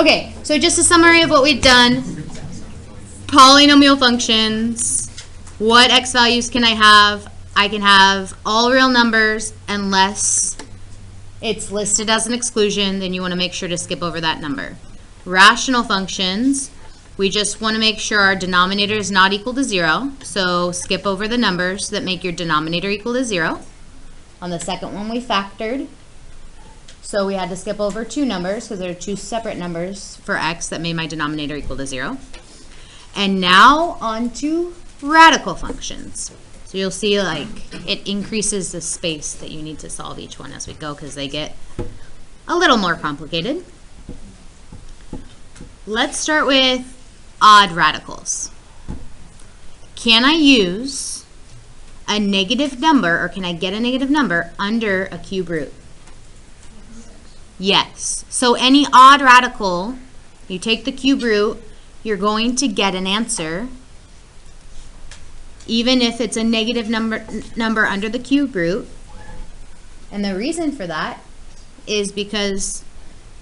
Okay, so just a summary of what we've done. Polynomial functions. What x values can I have? I can have all real numbers unless it's listed as an exclusion, then you want to make sure to skip over that number. Rational functions, we just want to make sure our denominator is not equal to 0, so skip over the numbers that make your denominator equal to 0. On the second one we factored, so we had to skip over 2 numbers because there are 2 separate numbers for x that made my denominator equal to 0. And now on to radical functions. So you'll see like it increases the space that you need to solve each one as we go because they get a little more complicated. Let's start with odd radicals. Can I use a negative number, or can I get a negative number under a cube root? Yes. So any odd radical, you take the cube root, you're going to get an answer even if it's a negative number under the cube root. And the reason for that is because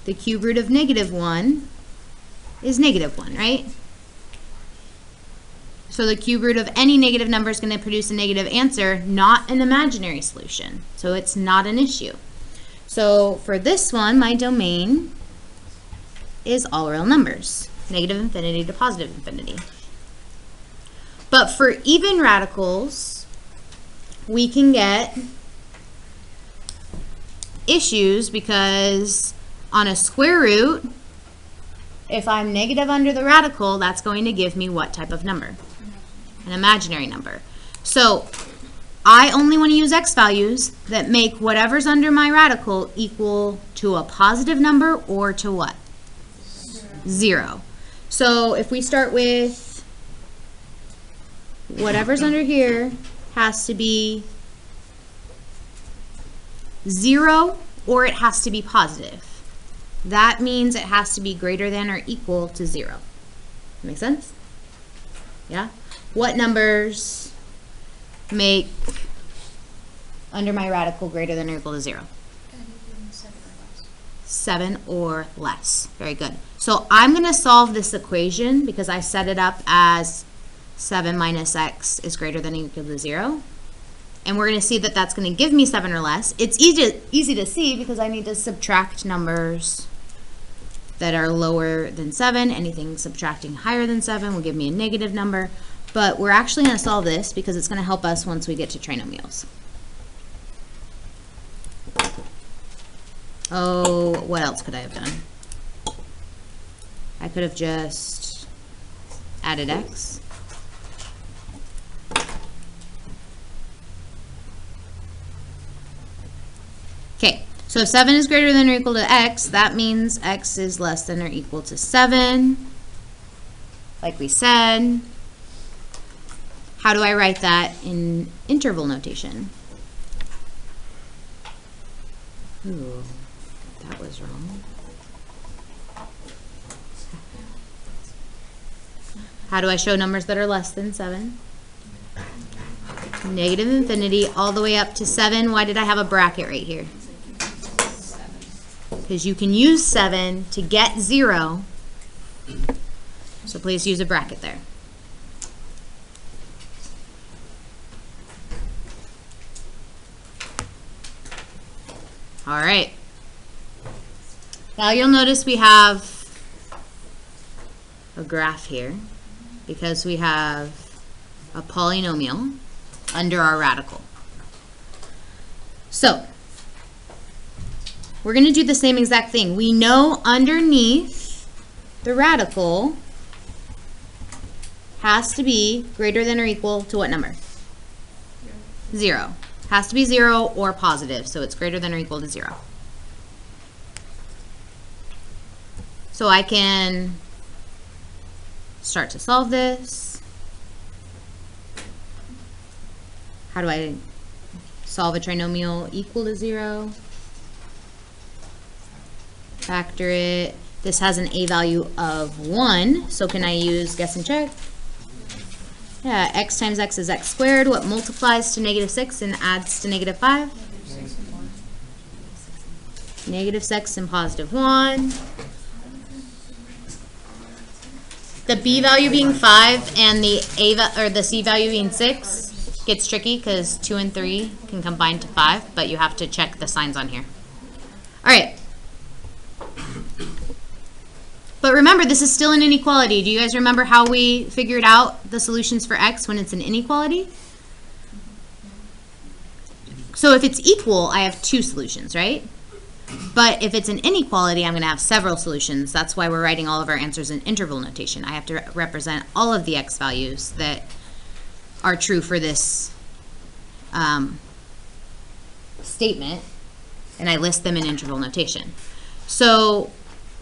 the cube root of -1 is -1, right? So the cube root of any negative number is going to produce a negative answer, not an imaginary solution. So it's not an issue. So for this one, my domain is all real numbers, -infinity to +infinity. But for even radicals, we can get issues because on a square root, if I'm negative under the radical, that's going to give me what type of number? An imaginary number. So I only want to use x values that make whatever's under my radical equal to a positive number or to what? 0. So if we start with whatever's under here has to be 0 or it has to be positive. That means it has to be greater than or equal to 0. Make sense? Yeah? What numbers make under my radical greater than or equal to 0? 7 or less. Very good. So I'm going to solve this equation because I set it up as 7 minus x is greater than or equal to 0. And we're going to see that that's going to give me 7 or less. It's easy to see because I need to subtract numbers that are lower than 7. Anything subtracting higher than 7 will give me a negative number. But we're actually going to solve this because it's going to help us once we get to trinomials. Oh, what else could I have done? I could have just added x. Okay, so if 7 is greater than or equal to x, that means x is less than or equal to 7, like we said. How do I write that in interval notation? Ooh, that was wrong. How do I show numbers that are less than 7? -infinity all the way up to 7. Why did I have a bracket right here? Because you can use 7 to get 0. So please use a bracket there. All right. Now you'll notice we have a graph here because we have a polynomial under our radical. So we're going to do the same exact thing. We know underneath the radical has to be greater than or equal to what number? 0. Has to be 0 or positive, so it's greater than or equal to 0. So I can start to solve this. How do I solve a trinomial equal to 0? Factor it. This has an a value of 1, so can I use guess and check? Yeah, x times x is x squared. What multiplies to -6 and adds to -5? -6 and +1. The B value being 5 and the the C value being 6 gets tricky because 2 and 3 can combine to 5, but you have to check the signs on here. All right. But remember, this is still an inequality. Do you guys remember how we figured out the solutions for x when it's an inequality? So if it's equal, I have 2 solutions, right? But if it's an inequality, I'm going to have several solutions. That's why we're writing all of our answers in interval notation. I have to represent all of the x values that are true for this statement, and I list them in interval notation. So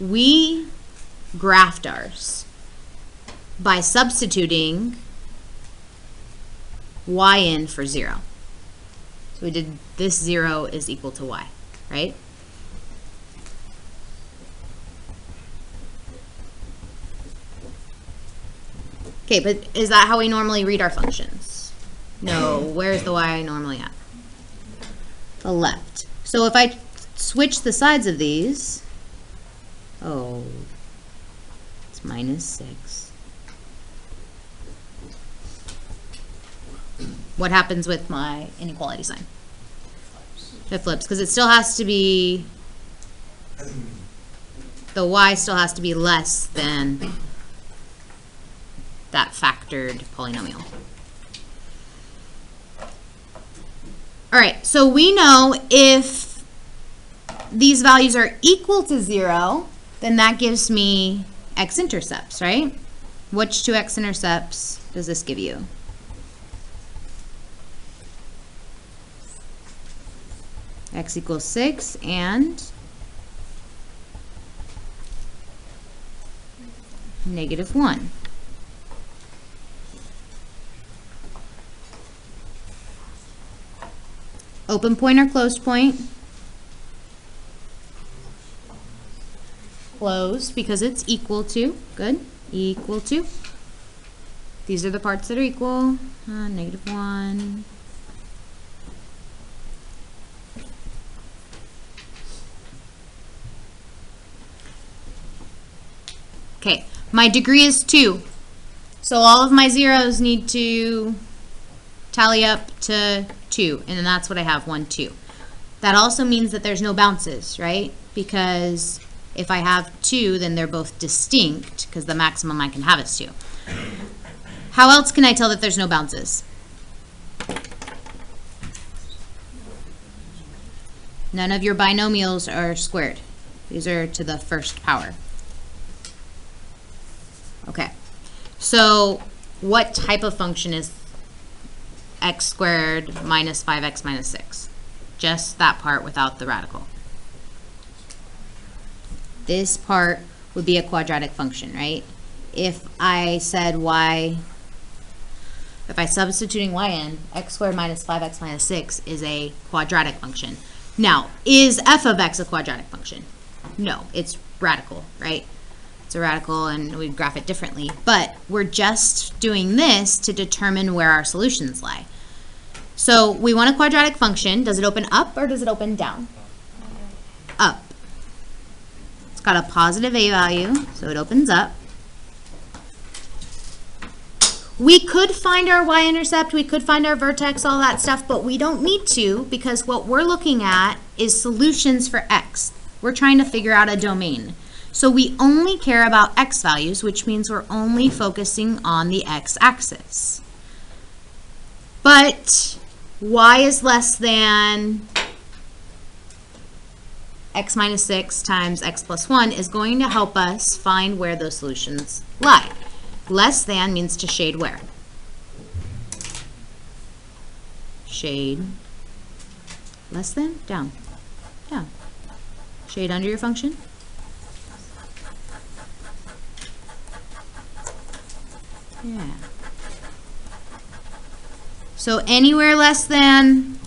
we graphed ours by substituting y in for 0. So we did this 0 is equal to y, right? Okay, but is that how we normally read our functions? No, where's the y normally at? The left. So if I switch the sides of these, oh, it's minus 6. What happens with my inequality sign? It flips, because it still has to be, the y still has to be less than that factored polynomial. All right, so we know if these values are equal to 0, then that gives me x-intercepts, right? Which 2 x-intercepts does this give you? X equals 6 and -1. Open point or closed point? Closed, because it's equal to. Good. Equal to. These are the parts that are equal. -1. Okay, my degree is 2. So all of my zeros need to tally up to 2, and then that's what I have, 1, 2. That also means that there's no bounces, right? Because if I have 2, then they're both distinct, because the maximum I can have is 2. How else can I tell that there's no bounces? None of your binomials are squared. These are to the first power. Okay, so what type of function is x squared minus 5x minus 6? Just that part without the radical. This part would be a quadratic function, right? If I said y, if I substituting y in, x squared minus 5x minus 6 is a quadratic function. Now, is f of x a quadratic function? No, it's radical, right? It's a radical and we graph it differently, but we're just doing this to determine where our solutions lie. So we want a quadratic function. Does it open up or does it open down? Up. It's got a positive a value, so it opens up. We could find our y-intercept, we could find our vertex, all that stuff, but we don't need to, because what we're looking at is solutions for x. We're trying to figure out a domain. So we only care about x values, which means we're only focusing on the x-axis. But y is less than x minus 6 times x plus 1 is going to help us find where those solutions lie. Less than means to shade where? Shade less than? Down. Down. Shade under your function? Yeah. So anywhere less than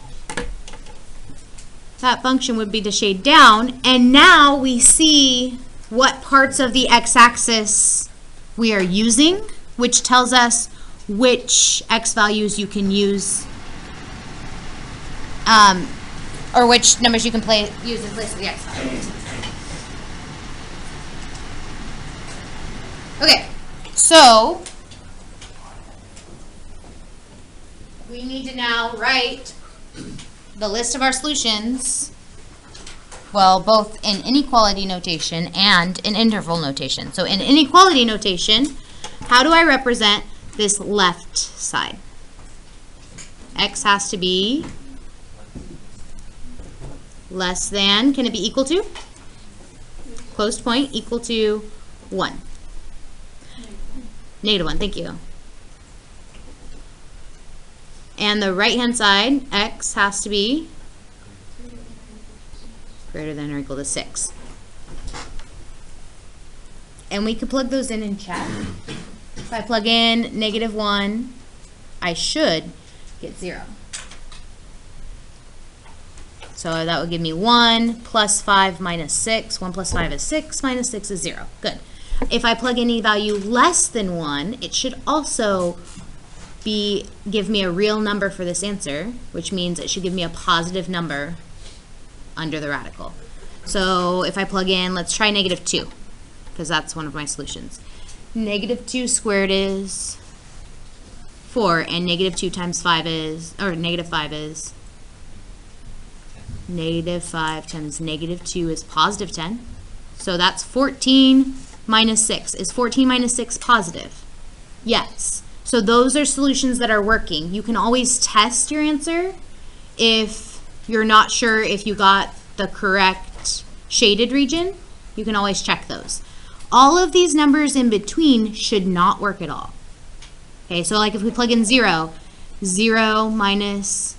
that function would be to shade down, and now we see what parts of the x-axis we are using, which tells us which x values you can use, or which numbers you can use in place of the x values. Okay. So we need to now write the list of our solutions, well, both in inequality notation and in interval notation. So in inequality notation, how do I represent this left side? X has to be less than, can it be equal to? Closed point equal to 1. Negative 1, thank you. And the right-hand side, X has to be greater than or equal to 6. And we could plug those in and check. If I plug in negative 1, I should get 0. So that would give me 1 plus 5 minus 6. 1 plus 5 is 6, minus 6 is 0. Good. If I plug any value less than 1, it should also give me a real number for this answer, which means it should give me a positive number under the radical. So if I plug in, let's try negative 2, because that's one of my solutions. Negative 2 squared is 4, and negative 2 times 5 is, or negative 5 is, negative 5 times negative 2 is positive 10. So that's 14 minus 6. Is 14 minus 6 positive? Yes. So those are solutions that are working. You can always test your answer if you're not sure if you got the correct shaded region. You can always check those. All of these numbers in between should not work at all. Okay, so like if we plug in 0, 0 minus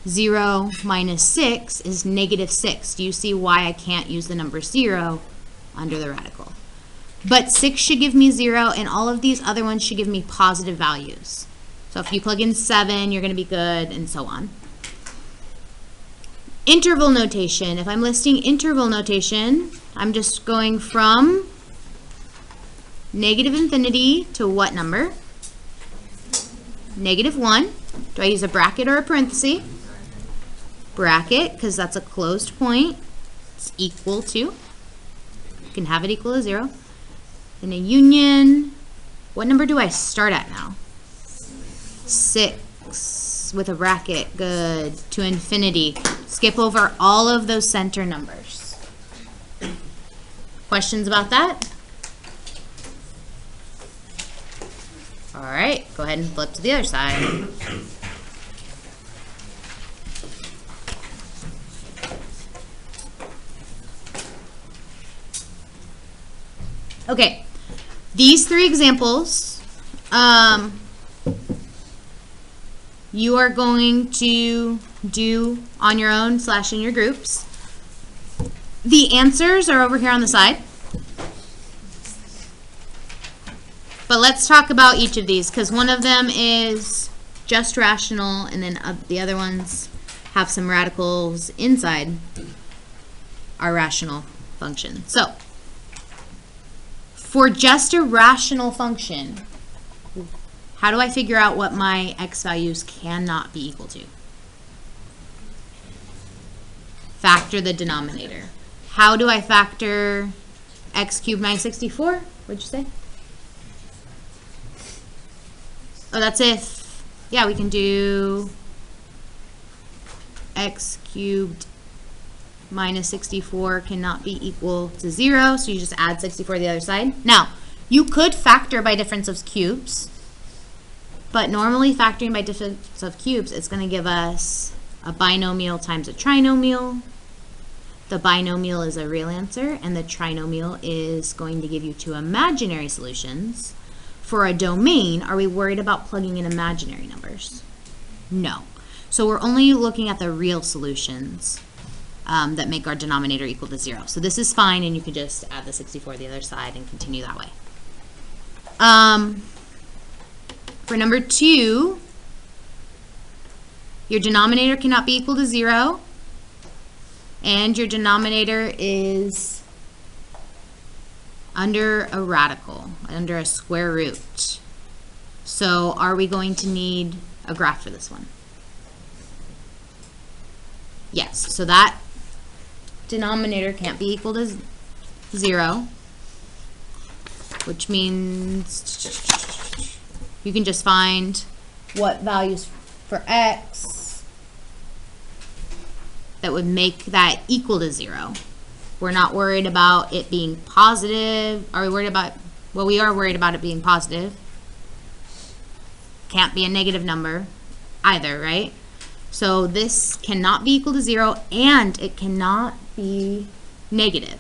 0 minus 6 is negative 6. Do you see why I can't use the number 0 under the radical? But 6 should give me 0, and all of these other ones should give me positive values. So if you plug in 7, you're going to be good, and so on. Interval notation. If I'm listing interval notation, I'm just going from negative infinity to what number? Negative 1. Do I use a bracket or a parenthesis? Bracket, because that's a closed point. It's equal to. You can have it equal to 0. In a union, what number do I start at now? 6 with a bracket. Good. To infinity. Skip over all of those center numbers. Questions about that? All right, go ahead and flip to the other side. Okay, these 3 examples, you are going to do on your own / in your groups. The answers are over here on the side. But let's talk about each of these, because one of them is just rational, and then the other ones have some radicals inside our rational function. So, for just a rational function, how do I figure out what my x values cannot be equal to? Factor the denominator. How do I factor x cubed minus 64? What'd you say? Oh, that's if, yeah, we can do x cubed minus 64 cannot be equal to 0, so you just add 64 to the other side. Now, you could factor by difference of cubes, but normally factoring by difference of cubes, it's going to give us a binomial times a trinomial. The binomial is a real answer, and the trinomial is going to give you 2 imaginary solutions. For a domain, are we worried about plugging in imaginary numbers? No. So we're only looking at the real solutions that make our denominator equal to 0. So this is fine, and you can just add the 64 to the other side and continue that way. For number 2, your denominator cannot be equal to 0, and your denominator is under a radical, under a square root. So are we going to need a graph for this one? Yes, so that denominator can't be equal to 0. which means you can just find what values for x that would make that equal to 0. We're not worried about it being positive. Are we worried about, well, we are worried about it being positive. Can't be a negative number either, right? So this cannot be equal to 0, and it cannot be negative.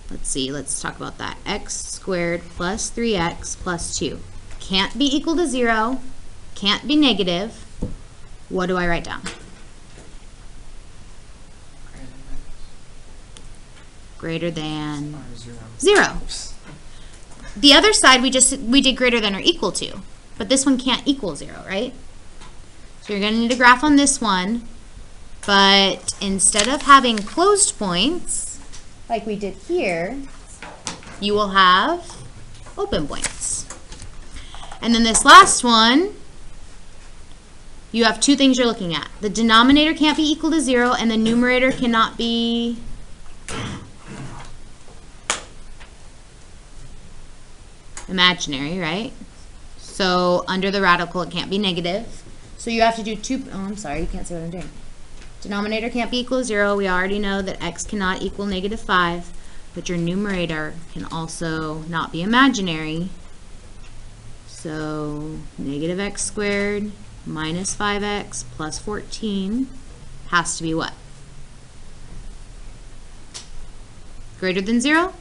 Let's see, let's talk about that. X squared plus 3x plus 2. Can't be equal to 0, can't be negative. What do I write down? Greater than 0. The other side we did greater than or equal to, but this one can't equal 0, right? So you're going to need a graph on this one, but instead of having closed points like we did here, you will have open points. And then this last one, you have two things you're looking at. The denominator can't be equal to 0, and the numerator cannot be imaginary, right? So under the radical, it can't be negative. So you have to do I'm sorry, you can't see what I'm doing. Denominator can't be equal to 0. We already know that x cannot equal -5, but your numerator can also not be imaginary. So -x squared minus 5x plus 14 has to be what? Greater than 0?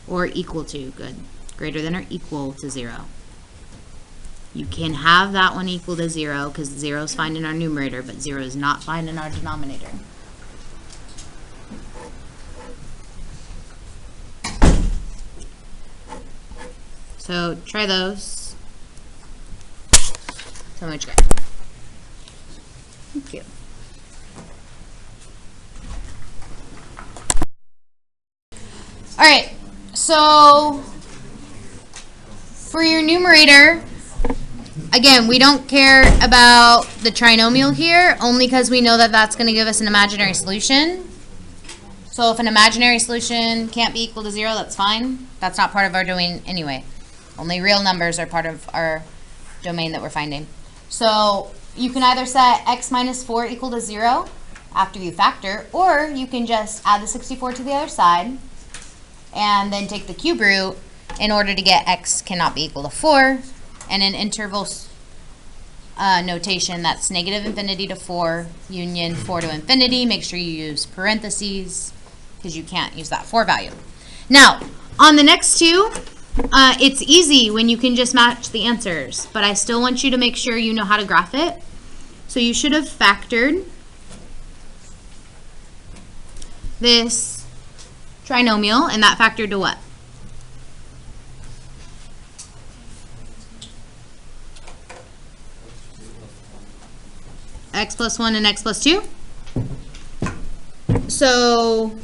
Or equal to, good. Greater than or equal to 0. You can have that one equal to 0 because 0 is fine in our numerator, but 0 is not fine in our denominator. So try those. Tell me what you got. Thank you. All right, so for your numerator, again, we don't care about the trinomial here, only because we know that that's going to give us an imaginary solution. So if an imaginary solution can't be equal to 0, that's fine. That's not part of our domain anyway. Only real numbers are part of our domain that we're finding. So you can either set x minus 4 equal to 0 after you factor, or you can just add the 64 to the other side and then take the cube root in order to get x cannot be equal to 4. And in interval notation, that's -infinity to 4, union 4 to infinity. Make sure you use parentheses because you can't use that 4 value. Now, on the next two, it's easy when you can just match the answers, but I still want you to make sure you know how to graph it. So you should have factored this trinomial, and that factored to what? X plus 1 and x plus 2. So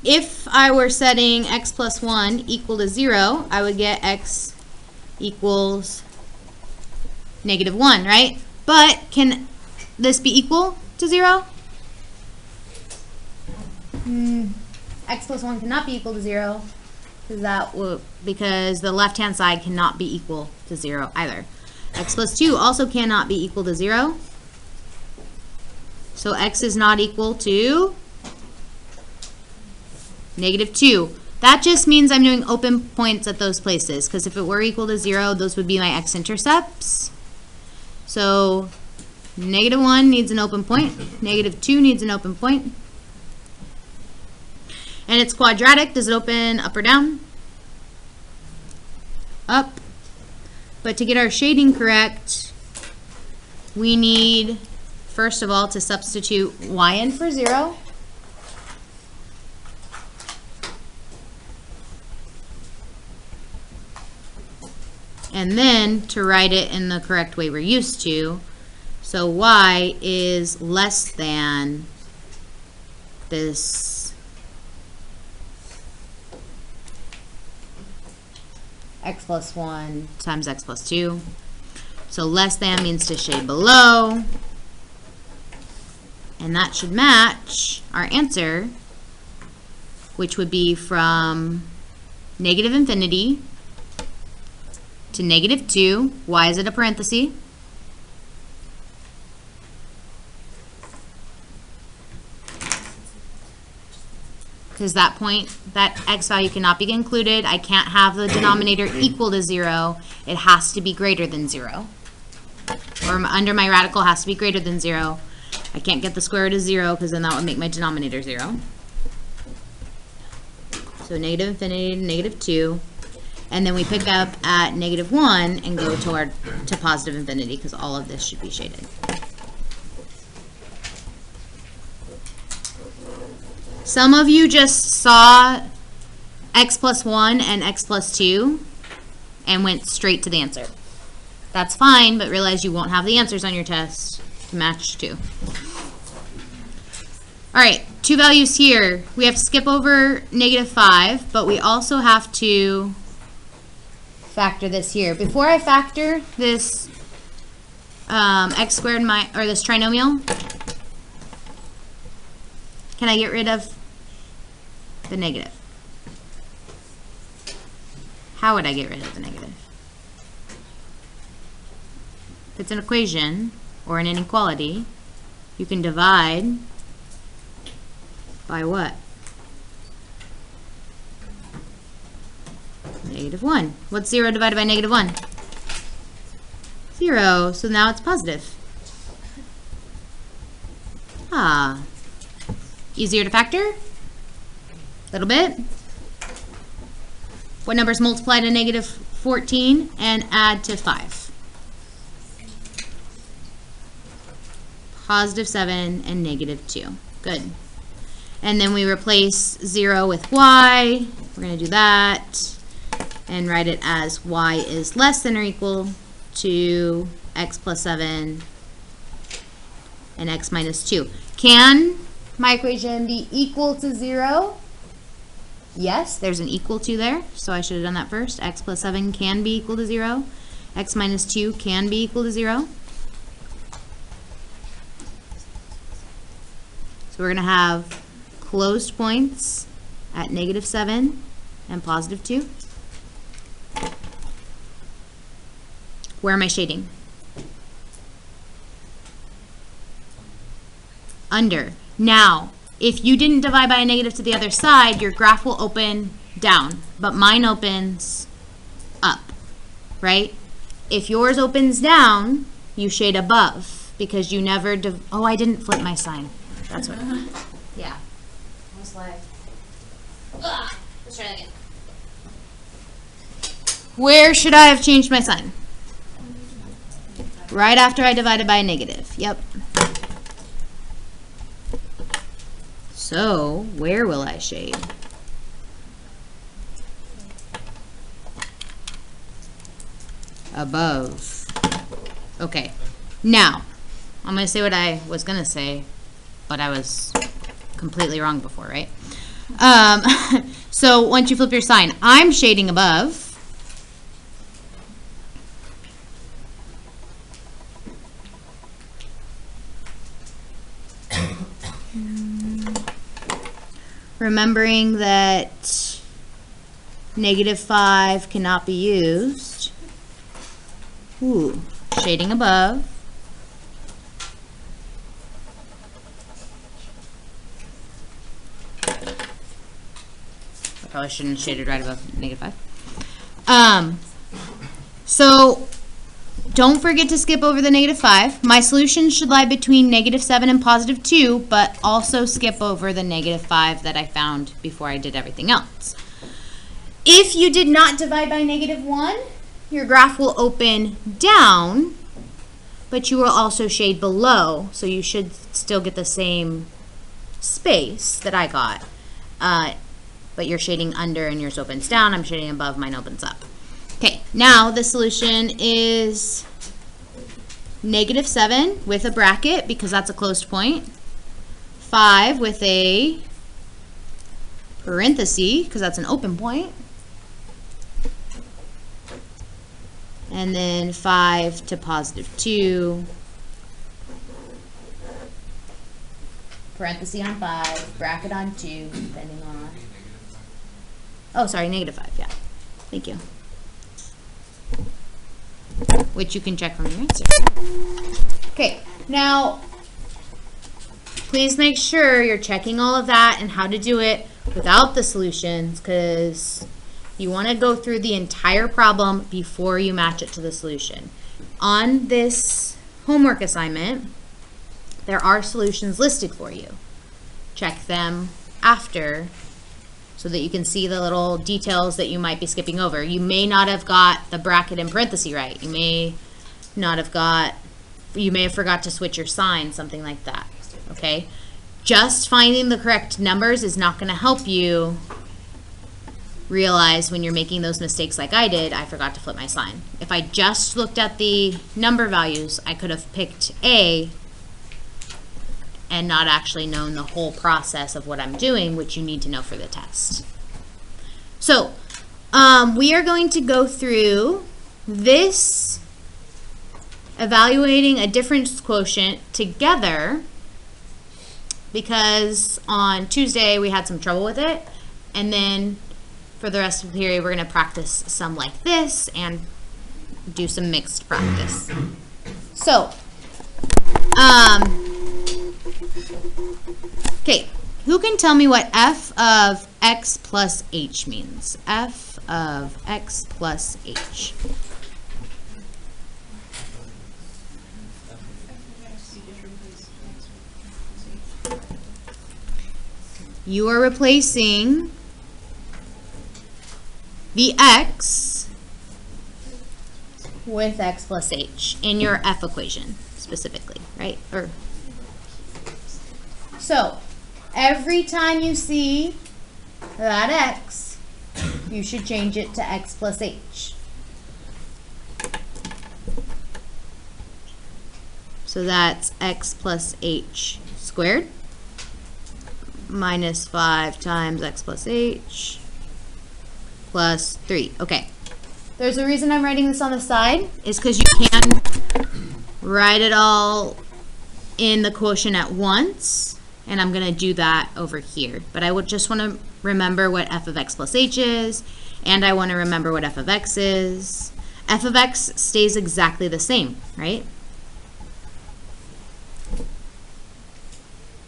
if I were setting x plus 1 equal to 0, I would get x equals -1, right? But can this be equal to 0? X plus 1 cannot be equal to 0 because the left-hand side cannot be equal to 0 either. X plus 2 also cannot be equal to 0. So x is not equal to -2. That just means I'm doing open points at those places, because if it were equal to 0, those would be my x-intercepts. So -1 needs an open point, -2 needs an open point. And it's quadratic. Does it open up or down? Up. But to get our shading correct, we need, first of all, to substitute y in for 0. And then to write it in the correct way we're used to. So y is less than this x plus 1 times x plus 2. So less than means to shade below. And that should match our answer which would be from negative infinity to negative 2. Why is it a parenthesis? Because that point, that x value cannot be included. I can't have the denominator equal to 0. It has to be greater than 0. Or under my radical has to be greater than 0. I can't get the square root of 0 because then that would make my denominator 0. So negative infinity to negative 2. And then we pick up at negative 1 and go to positive infinity because all of this should be shaded. Some of you just saw x plus 1 and x plus 2 and went straight to the answer. That's fine, but realize you won't have the answers on your test to match 2. All right, 2 values here. We have to skip over negative 5, but we also have to factor this here. Before I factor this x squared or this trinomial, can I get rid of the negative? How would I get rid of the negative? If it's an equation or an inequality, you can divide by what? Negative 1. What's 0 divided by negative 1? 0. So now it's positive. Ah. Easier to factor? A little bit. What numbers multiply to negative 14 and add to 5? Positive 7 and negative 2. Good. And then we replace 0 with y. We're going to do that and write it as y is less than or equal to x plus 7 and x minus 2. Can my equation be equal to 0? Yes, there's an equal to there, so I should have done that first. X plus 7 can be equal to 0. X minus 2 can be equal to 0. So we're going to have closed points at negative 7 and positive 2. Where am I shading? Under. Now, if you didn't divide by a negative to the other side, your graph will open down, but mine opens up, right? If yours opens down, you shade above because you never, oh, I didn't flip my sign. That's what, yeah. I was like, ugh. Let's try that again. Where should I have changed my sign? Right after I divided by a negative, yep. So, where will I shade? Above. Okay. Now, I'm going to say what I was going to say, but I was completely wrong before, right? So, once you flip your sign, I'm shading above. Remembering that negative 5 cannot be used. Ooh, shading above. I probably shouldn't have shaded right above negative 5. So don't forget to skip over the negative 5. My solution should lie between negative 7 and positive 2, but also skip over the negative 5 that I found before I did everything else. If you did not divide by negative 1, your graph will open down, but you will also shade below, so you should still get the same space that I got. But you're shading under and yours opens down. I'm shading above, mine opens up. Okay, now the solution is negative 7 with a bracket because that's a closed point. 5 with a parenthesis because that's an open point. And then 5 to positive 2. Parenthesis on 5, bracket on 2, depending on Oh, sorry, negative 5, yeah. Thank you. Which you can check from your answer. Okay, now, please make sure you're checking all of that and how to do it without the solutions, because you want to go through the entire problem before you match it to the solution. On this homework assignment, there are solutions listed for you. Check them after so that you can see the little details that you might be skipping over. You may not have got the bracket and parenthesis right. You may have forgot to switch your sign, something like that, okay? Just finding the correct numbers is not going to help you realize when you're making those mistakes like I did, I forgot to flip my sign. If I just looked at the number values, I could have picked A and not actually known the whole process of what I'm doing, which you need to know for the test. So, we are going to go through this evaluating a difference quotient together because on Tuesday we had some trouble with it, and then for the rest of the period we're going to practice some like this and do some mixed practice. So, okay, who can tell me what f of x plus h means? F of x plus h. You are replacing the x with x plus h in your f equation specifically, right? So, every time you see that x, you should change it to x plus h. So that's x plus h squared minus 5 times x plus h plus 3. Okay. There's a reason I'm writing this on the side, is because you can write it all in the quotient at once, and I'm going to do that over here. But I would just want to remember what f of x plus h is, and I want to remember what f of x is. F of x stays exactly the same, right?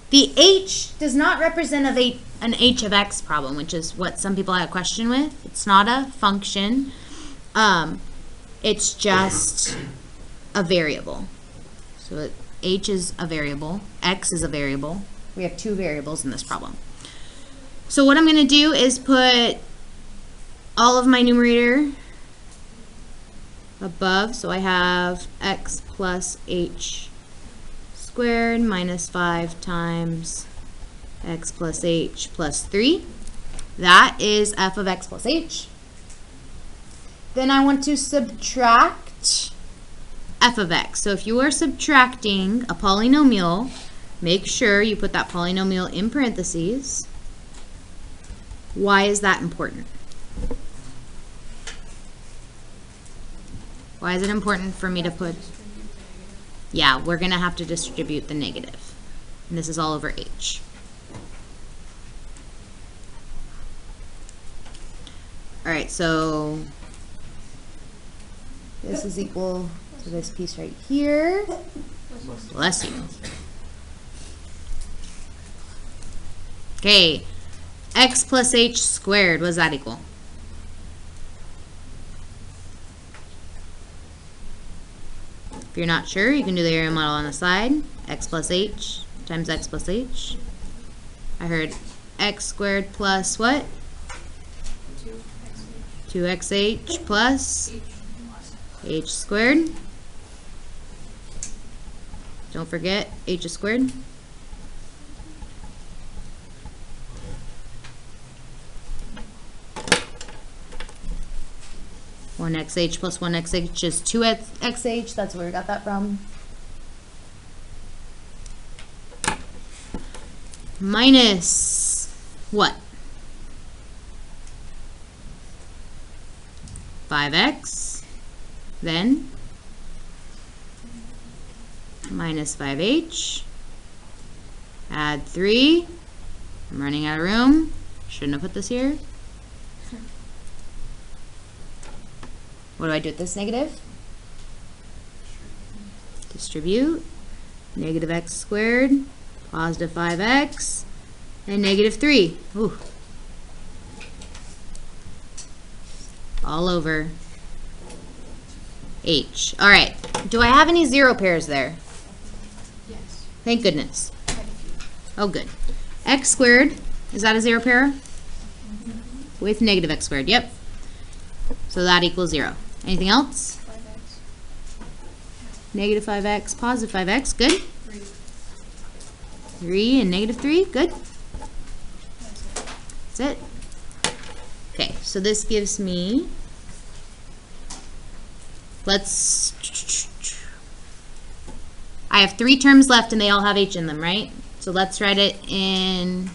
The h does not represent an h of x problem, which is what some people have a question with. It's not a function. It's just a variable. So h is a variable, x is a variable. We have two variables in this problem. So what I'm going to do is put all of my numerator above. So I have x plus h squared minus 5 times x plus h plus 3. That is f of x plus h. Then I want to subtract f of x. So if you are subtracting a polynomial, make sure you put that polynomial in parentheses. Why is that important? Why is it important for me to put... Yeah, we're going to have to distribute the negative. And this is all over h. All right, so this is equal to this piece right here. Bless you. Okay, x plus h squared, what does that equal? If you're not sure, you can do the area model on the side. X plus h times x plus h. I heard x squared plus what? 2xh plus h squared. Don't forget, h is squared. One xh plus one xh is 2xh. That's where we got that from. Minus what? 5x. Then minus 5h. Add 3. I'm running out of room. Shouldn't have put this here. What do I do with this negative? Distribute. Negative x squared, positive 5x, and negative 3. Ooh. All over h. All right. Do I have any 0 pairs there? Yes. Thank goodness. Oh, good. X squared, is that a 0 pair? With negative x squared, yep. So that equals 0. Anything else? 5x. Negative 5x, positive 5x, good. 3. 3 and negative 3, good. That's it. Okay, so this gives me, I have 3 terms left and they all have h in them, right? So let's write it in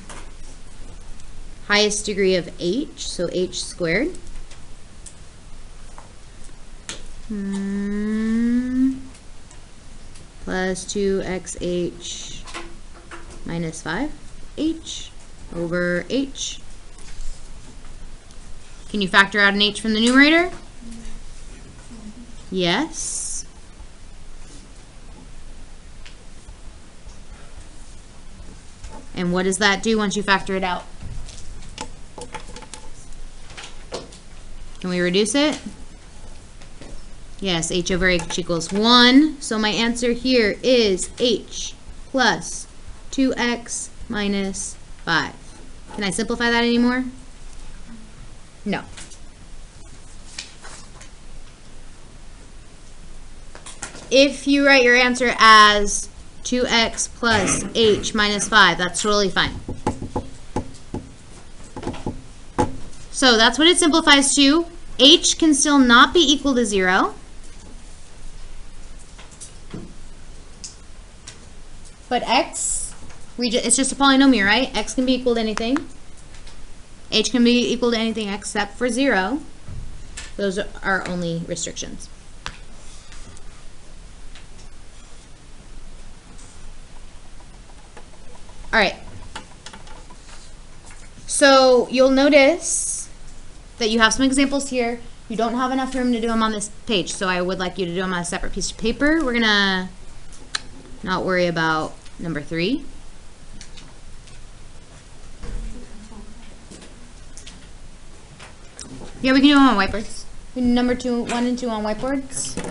highest degree of h, so h squared. Plus 2xh minus 5h over h. Can you factor out an h from the numerator? Yes. And what does that do once you factor it out? Can we reduce it? Yes, h over h equals 1. So my answer here is h plus 2x minus 5. Can I simplify that anymore? No. If you write your answer as 2x plus h minus 5, that's totally fine. So that's what it simplifies to. H can still not be equal to 0. But x, it's just a polynomial, right? X can be equal to anything. H can be equal to anything except for 0. Those are our only restrictions. All right. So you'll notice that you have some examples here. You don't have enough room to do them on this page, so I would like you to do them on a separate piece of paper. We're gonna not worry about number 3. Yeah, we can do them on whiteboards. We can do number 1 and 2 on whiteboards.